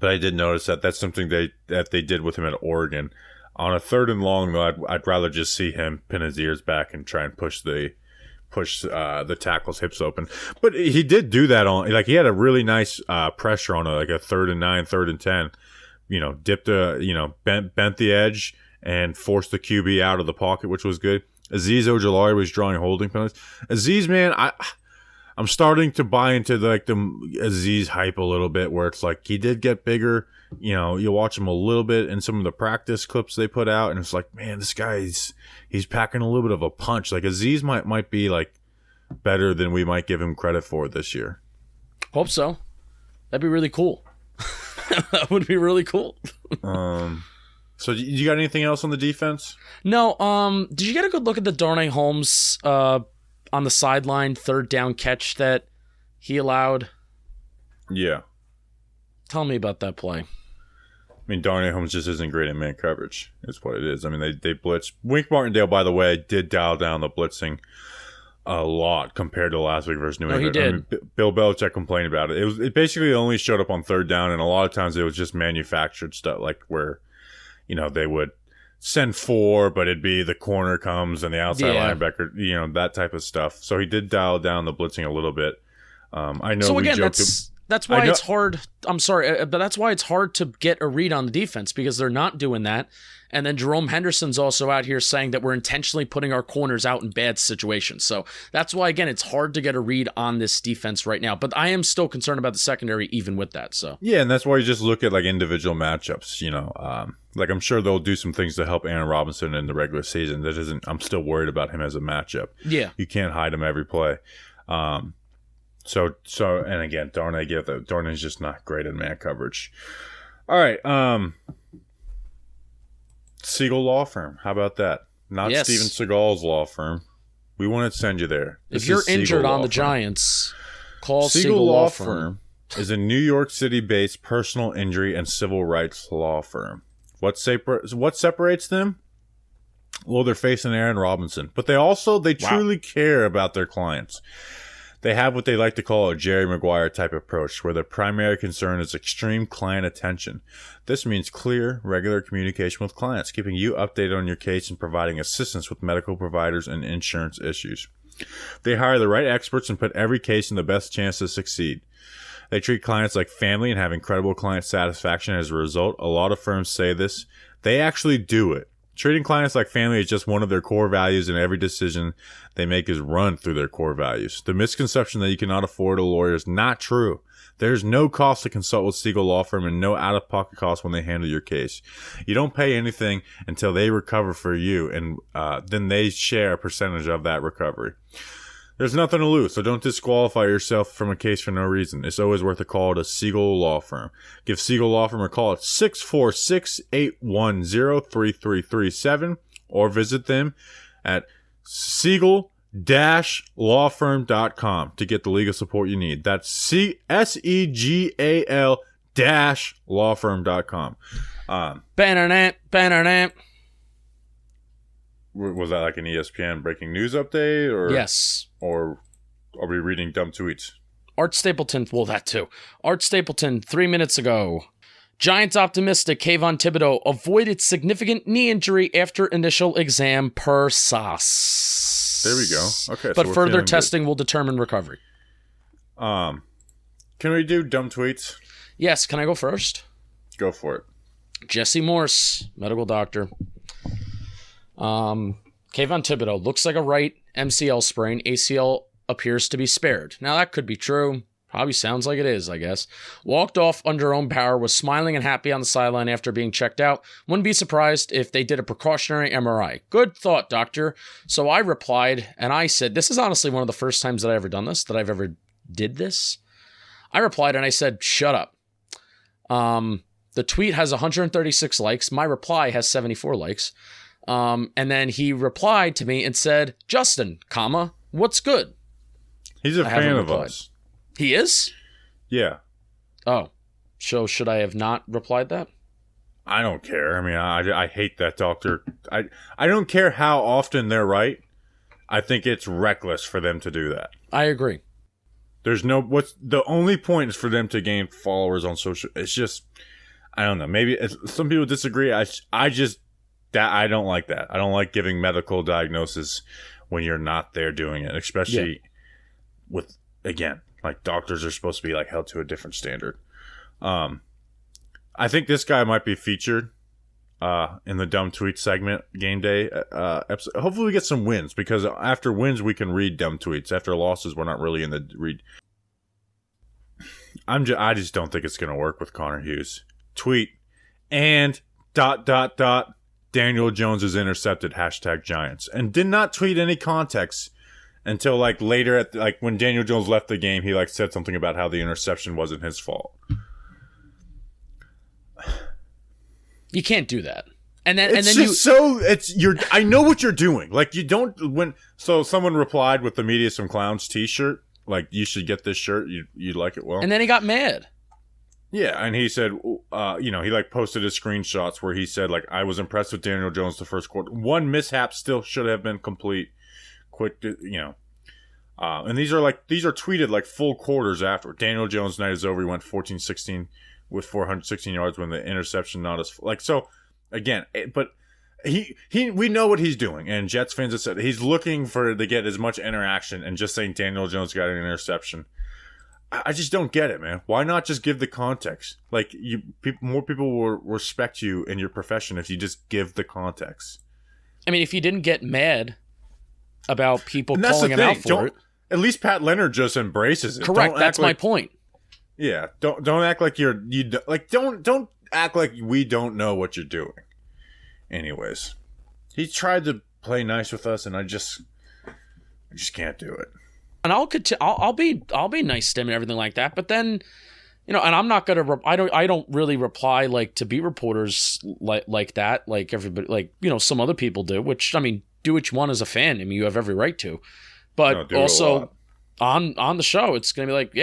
I did notice that's something that they did with him at Oregon. On a 3rd and long, though, I'd rather just see him pin his ears back and try and push the tackle's hips open. But he did do that he had a really nice pressure on a 3rd and 9, 3rd and 10. Dipped bent the edge and forced the QB out of the pocket, which was good. Azeez Ojulari was drawing holding penalties. Azeez, man, I'm starting to buy into the Azeez hype a little bit, where it's like he did get bigger. You watch him a little bit in some of the practice clips they put out, and it's like, man, this guy he's packing a little bit of a punch. Like Azeez might be better than we might give him credit for this year. Hope so. That'd be really cool. That would be really cool. So you got anything else on the defense? No. Did you get a good look at the Darnay Holmes on the sideline 3rd down catch that he allowed? Yeah. Tell me about that play. I mean, Darnay Holmes just isn't great in man coverage. Is what it is. I mean, they blitz. Wink Martindale, by the way, did dial down the blitzing a lot compared to last week versus New England. He did. I mean, Bill Belichick complained about it. It basically only showed up on 3rd down, and a lot of times it was just manufactured stuff, where, they would send 4, but it'd be the corner comes and the outside linebacker, that type of stuff. So he did dial down the blitzing a little bit. I know. So again, that's why it's hard. I'm sorry, but that's why it's hard to get a read on the defense, because they're not doing that. And then Jerome Henderson's also out here saying that we're intentionally putting our corners out in bad situations. So that's why, again, it's hard to get a read on this defense right now. But I am still concerned about the secondary even with that. So yeah, and that's why you just look at individual matchups. I'm sure they'll do some things to help Aaron Robinson in the regular season. I'm still worried about him as a matchup. Yeah, you can't hide him every play. So and again, Darnay's just not great in man coverage. All right, Siegel Law Firm. How about that? Not Steven Seagal's law firm. We want to send you there. If you're injured on the Giants, call Siegel Law Firm. Is a New York City-based personal injury and civil rights law firm. What separates them? Well, they're facing Aaron Robinson, but they truly care about their clients. They have what they like to call a Jerry Maguire type approach, where their primary concern is extreme client attention. This means clear, regular communication with clients, keeping you updated on your case and providing assistance with medical providers and insurance issues. They hire the right experts and put every case in the best chance to succeed. They treat clients like family and have incredible client satisfaction as a result. A lot of firms say this. They actually do it. Treating clients like family is just one of their core values, and every decision they make is run through their core values. The misconception that you cannot afford a lawyer is not true. There's no cost to consult with Siegel Law Firm and no out-of-pocket cost when they handle your case. You don't pay anything until they recover for you, and then they share a percentage of that recovery. There's nothing to lose, so don't disqualify yourself from a case for no reason. It's always worth a call to Siegel Law Firm. Give Siegel Law Firm a call at 646-810-3337 or visit them at Siegel-lawfirm.com to get the legal support you need. That's SEGAL-lawfirm.com. Was that like an ESPN breaking news update? Or Yes. Or are we reading dumb tweets? Art Stapleton, well, that too. Art Stapleton, 3 minutes ago. Giants optimistic Kayvon Thibodeau avoided significant knee injury after initial exam per SAS. There we go. Okay, but so further testing will determine recovery. Can we do dumb tweets? Yes, can I go first? Go for it. Jesse Morse, medical doctor. Kayvon Thibodeau looks like a right MCL sprain. ACL appears to be spared. Now, that could be true. Probably sounds like it is, I guess. Walked off under own power, was smiling and happy on the sideline after being checked out. Wouldn't be surprised if they did a precautionary MRI. Good thought, doctor. So I replied, and I said, this is honestly one of the first times that I've ever done this, that I've ever did this. I replied and I said, shut up. The tweet has 136 likes. My reply has 74 likes. And then he replied to me and said, Justin, comma, what's good? He's a fan of us. He is? Yeah. Oh, so should I have not replied that? I don't care. I mean, I hate that doctor. I don't care how often they're right. I think it's reckless for them to do that. I agree. There's no, the only point is for them to gain followers on social. It's just, I don't know. Maybe some people disagree. I don't like that. I don't like giving medical diagnosis when you're not there doing it, especially with, again, like doctors are supposed to be like held to a different standard. I think this guy might be featured in the dumb tweet segment game day episode. Hopefully we get some wins, because after wins we can read dumb tweets. After losses we're not really in the read. I just don't think it's going to work with Connor Hughes. Tweet and ... Daniel Jones is intercepted, #Giants, and did not tweet any context until like later at like when Daniel Jones left the game. He like said something about how the interception wasn't his fault. You can't do that. And then I know what you're doing. Like you don't so someone replied with the Media Some Clowns t-shirt, like you should get this shirt. You'd like it well. And then he got mad. Yeah, and he said, he like posted his screenshots where he said, like, I was impressed with Daniel Jones the first quarter. One mishap still should have been complete. Quick, and these are tweeted like full quarters after. Daniel Jones' night is over. He went 14-16 with 416 yards when the interception not as like so. Again, but we know what he's doing, and Jets fans have said he's looking to get as much interaction, and just saying Daniel Jones got an interception. I just don't get it, man. Why not just give the context? Like, more people will respect you in your profession if you just give the context. I mean, if you didn't get mad about people calling him out for it. At least Pat Leonard just embraces it. Correct. That's my point. Yeah. Don't act like don't act like we don't know what you're doing. Anyways, he tried to play nice with us, and I just can't do it. And I'll be nice to him and everything like that. But then, and I'm not gonna. I don't really reply like to beat reporters like that. Like everybody, like some other people do. Which I mean, do what you want as a fan. I mean, you have every right to. But also on the show, it's gonna be like,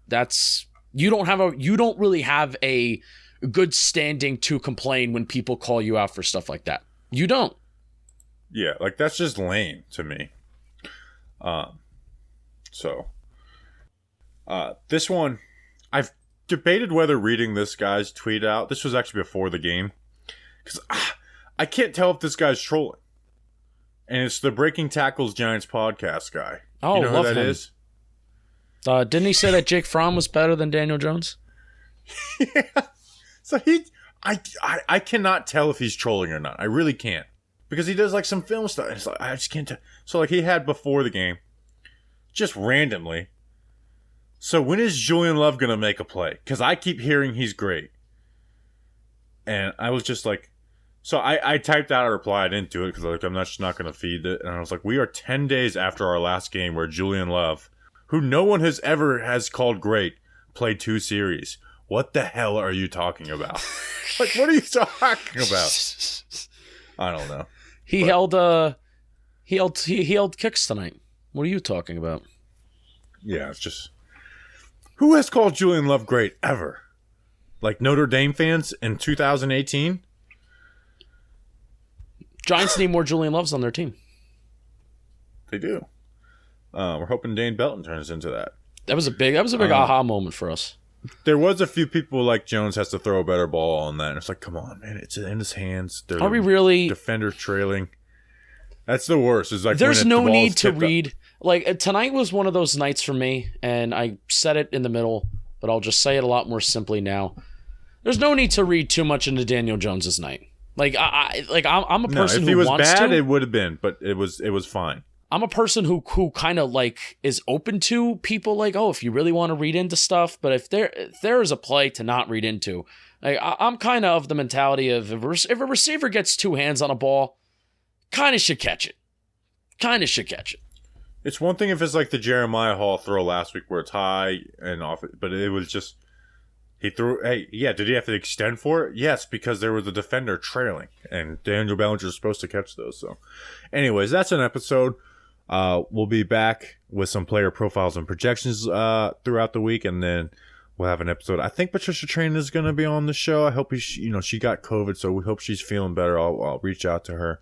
that's you don't really have a good standing to complain when people call you out for stuff like that. You don't. Yeah, like that's just lame to me. So, this one, I've debated whether reading this guy's tweet out. This was actually before the game. Because I can't tell if this guy's trolling. And it's the Breaking Tackles Giants podcast guy. Oh, you know love who that him. is? Didn't he say that Jake Fromm was better than Daniel Jones? Yeah. So I cannot tell if he's trolling or not. I really can't. Because he does like some film stuff. It's like, I just can't tell. So like he had before the game, just randomly. So when is Julian Love going to make a play? Because I keep hearing he's great. And I was just like, so I typed out a reply. I didn't do it because like, I'm just not going to feed it. And I was like, we are 10 days after our last game where Julian Love, who no one has called great, played 2 series. What the hell are you talking about? Like, what are you talking about? I don't know. He held kicks tonight. What are you talking about? Yeah, it's just, who has called Julian Love great ever? Like Notre Dame fans in 2018? Giants need more Julian Loves on their team. They do. We're hoping Dane Belton turns into that. That was a big aha moment for us. There was a few people like Jones has to throw a better ball on that. And it's like, come on, man. It's in his hands. Are we really... Defender trailing. That's the worst. It's like there's no need to read... Up. Like, tonight was one of those nights for me, and I said it in the middle, but I'll just say it a lot more simply now. There's no need to read too much into Daniel Jones's night. Like, I'm a person who wants to. If he was bad, it would have been, but it was fine. I'm a person who kind of like is open to people like, oh, if you really want to read into stuff, but if there is a play to not read into, like I'm kind of the mentality of if a receiver gets 2 hands on a ball, kind of should catch it. It's one thing if it's like the Jeremiah Hall throw last week where it's high and off, but it was just he threw. Hey, yeah, did he have to extend for it? Yes, because there was a defender trailing, and Daniel Bellinger is supposed to catch those. So, anyways, that's an episode. We'll be back with some player profiles and projections throughout the week, and then we'll have an episode. I think Patricia Train is going to be on the show. I hope she got COVID, so we hope she's feeling better. I'll reach out to her,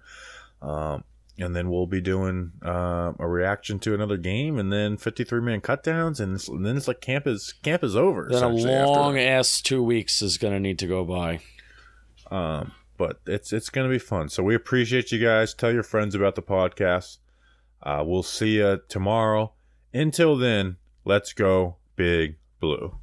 and then we'll be doing a reaction to another game, and then 53-man cutdowns, and then it's like camp is over. Then a long ass 2 weeks is going to need to go by. But it's going to be fun. So we appreciate you guys. Tell your friends about the podcast. We'll see you tomorrow. Until then, let's go Big Blue.